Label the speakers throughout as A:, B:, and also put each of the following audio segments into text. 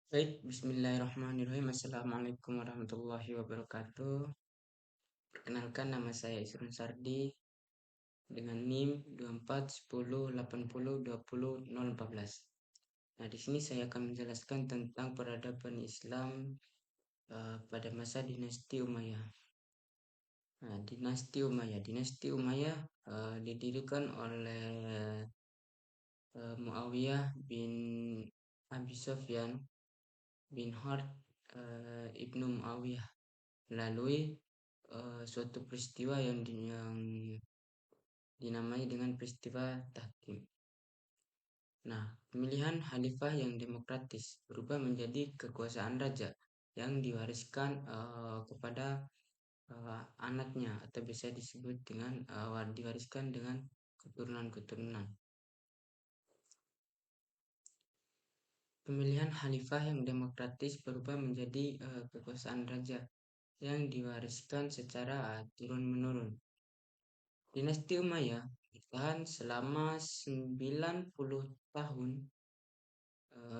A: Baik, bismillahirrahmanirrahim. Assalamualaikum warahmatullahi wabarakatuh. Perkenalkan nama saya Isrun Sardi dengan NIM 241080200014. Nah, di sini saya akan menjelaskan tentang peradaban Islam pada masa dinasti Umayyah. Nah, dinasti Umayyah didirikan oleh Muawiyah bin Abi Sufyan bin Harb ibnu Muawiyah melalui suatu peristiwa yang dinamai dengan peristiwa Tahkim. Nah, pemilihan khalifah yang demokratis berubah menjadi kekuasaan raja yang diwariskan kepada anaknya atau bisa disebut dengan diwariskan dengan keturunan-keturunan. Pemilihan khalifah yang demokratis berubah menjadi kekuasaan raja yang diwariskan secara turun-menurun. Dinasti Umayyah bertahan selama 90 tahun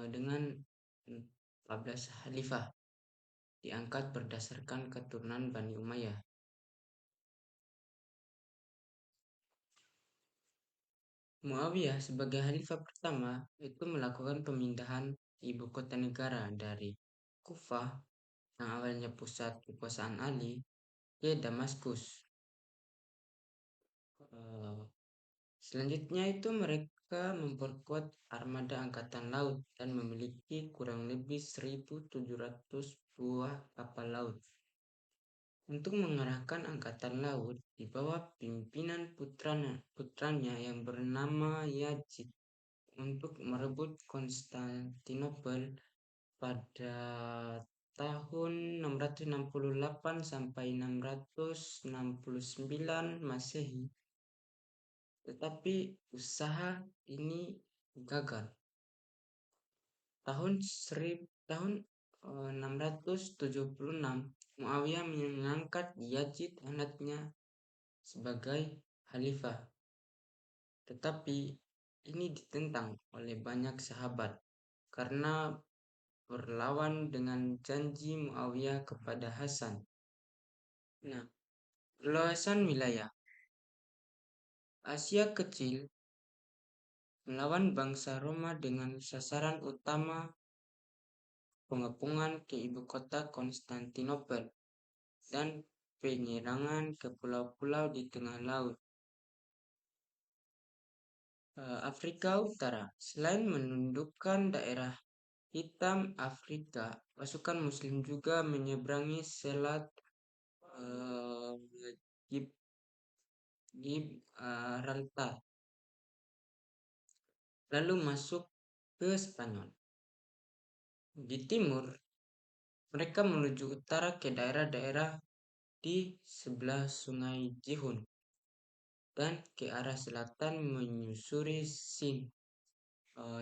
A: dengan 14 khalifah diangkat berdasarkan keturunan Bani Umayyah. Muawiyah sebagai khalifah pertama itu melakukan pemindahan ibu kota negara dari Kufah yang awalnya pusat kekuasaan Ali ke Damaskus. Eh, Selanjutnya itu mereka memperkuat armada angkatan laut dan memiliki kurang lebih 1.700 buah kapal laut. Untuk mengerahkan angkatan laut di bawah pimpinan putranya yang bernama Yazid untuk merebut Konstantinopel pada tahun 668 sampai 669 Masehi. Tetapi usaha ini gagal. Tahun 676, Muawiyah mengangkat Yazid anaknya sebagai khalifah. Tetapi ini ditentang oleh banyak sahabat karena berlawan dengan janji Muawiyah kepada Hasan. Nah, perluasan wilayah Asia Kecil melawan bangsa Roma dengan sasaran utama pengepungan ke ibu kota Konstantinopel dan penyerangan ke pulau-pulau di tengah laut. Afrika Utara, selain menundukkan daerah hitam Afrika, pasukan Muslim juga menyeberangi Selat uh, Gibraltar, lalu masuk ke Spanyol. Di timur, mereka menuju utara ke daerah-daerah di sebelah Sungai Jihun dan ke arah selatan menyusuri Sind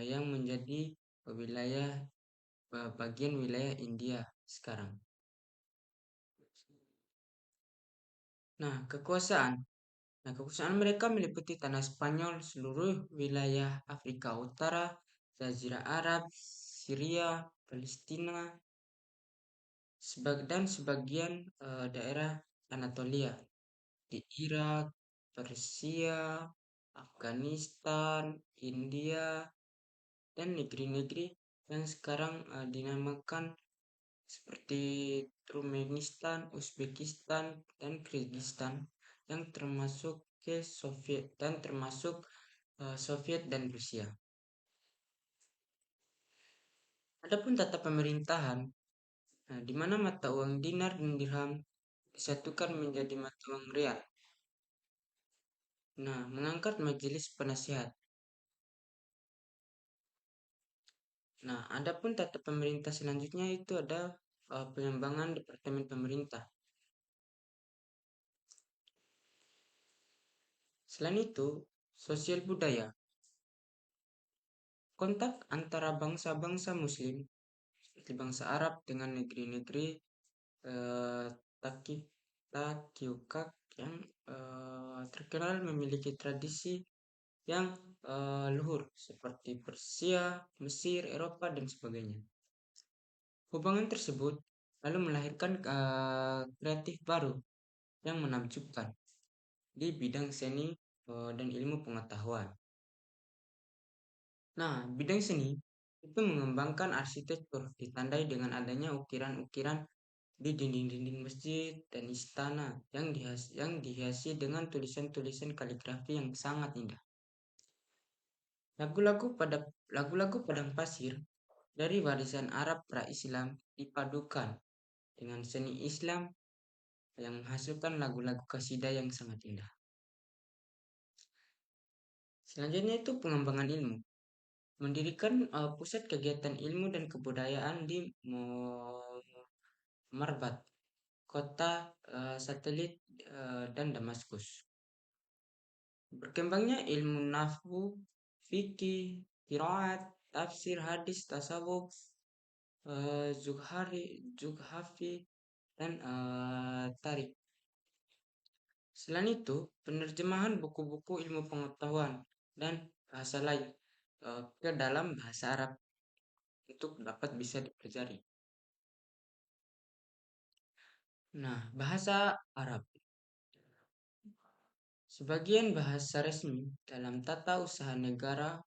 A: yang menjadi bagian wilayah India sekarang. Nah, kekuasaan mereka meliputi tanah Spanyol, seluruh wilayah Afrika Utara, Jazirah Arab, Syria, Palestina, dan sebagian daerah Anatolia di Irak, Persia, Afghanistan, India, dan negeri-negeri yang sekarang dinamakan seperti Turkmenistan, Uzbekistan, dan Kyrgyzstan yang termasuk Soviet dan Rusia. Adapun tata pemerintahan, di mana mata uang dinar dan dirham disatukan menjadi mata uang rial. Nah, mengangkat majelis penasihat. Nah, adapun tata pemerintah selanjutnya itu ada pengembangan departemen pemerintah. Selain itu, sosial budaya. Kontak antara bangsa-bangsa Muslim seperti bangsa Arab dengan negeri-negeri eh, Takiukak yang terkenal memiliki tradisi yang luhur seperti Persia, Mesir, Eropa dan sebagainya. Hubungan tersebut lalu melahirkan kreatif baru yang menakjubkan di bidang seni dan ilmu pengetahuan. Nah, bidang seni itu mengembangkan arsitektur ditandai dengan adanya ukiran-ukiran di dinding-dinding masjid dan istana yang dihiasi dengan tulisan-tulisan kaligrafi yang sangat indah. Lagu-lagu pada lagu-lagu padang pasir dari warisan Arab pra-Islam dipadukan dengan seni Islam yang menghasilkan lagu-lagu kasidah yang sangat indah. Selanjutnya itu pengembangan ilmu. Mendirikan pusat kegiatan ilmu dan kebudayaan di Marbat, kota satelit dan Damaskus. Berkembangnya ilmu nahwu, fikih, qiraat, tafsir, hadis, tasawuf, zughafi, dan tarik. Selain itu, penerjemahan buku-buku ilmu pengetahuan dan bahasa lain ke dalam bahasa Arab untuk dapat bisa dipelajari. Nah, bahasa Arab. Sebagian bahasa resmi dalam tata usaha negara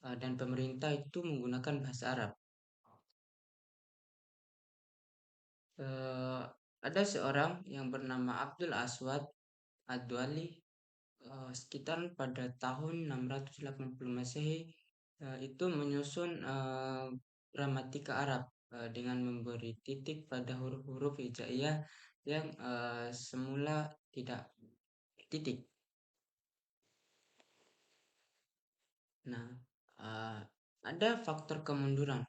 A: dan pemerintah itu menggunakan bahasa Arab. Eh, ada seorang yang bernama Abdul Aswad Ad-Duali sekitar pada tahun 680 Masehi itu menyusun gramatika Arab dengan memberi titik pada huruf-huruf hijaiyah yang semula tidak titik. Nah, eh, ada faktor kemunduran.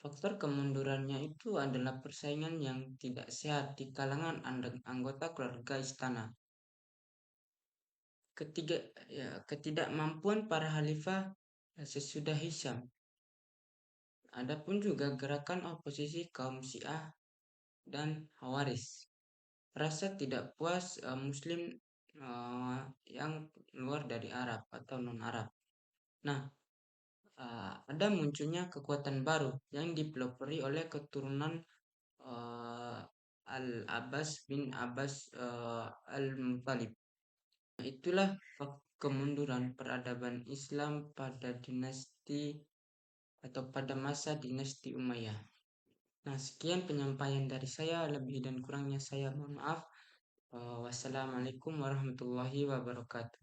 A: Faktor kemundurannya itu adalah persaingan yang tidak sehat di kalangan anggota keluarga istana. Ketiga, ya, ketidakmampuan para khalifah sesudah Hisham. Adapun juga gerakan oposisi kaum Syiah dan Khawarij. Rasa tidak puas Muslim yang luar dari Arab atau non-Arab. Nah, ada munculnya kekuatan baru yang dipelopori oleh keturunan eh, Al-Abbas bin Abbas Al-Muttalib. Nah, itulah kemunduran peradaban Islam pada dinasti atau pada masa dinasti Umayyah. Nah, sekian penyampaian dari saya. Lebih dan kurangnya saya mohon maaf. Wassalamualaikum warahmatullahi wabarakatuh.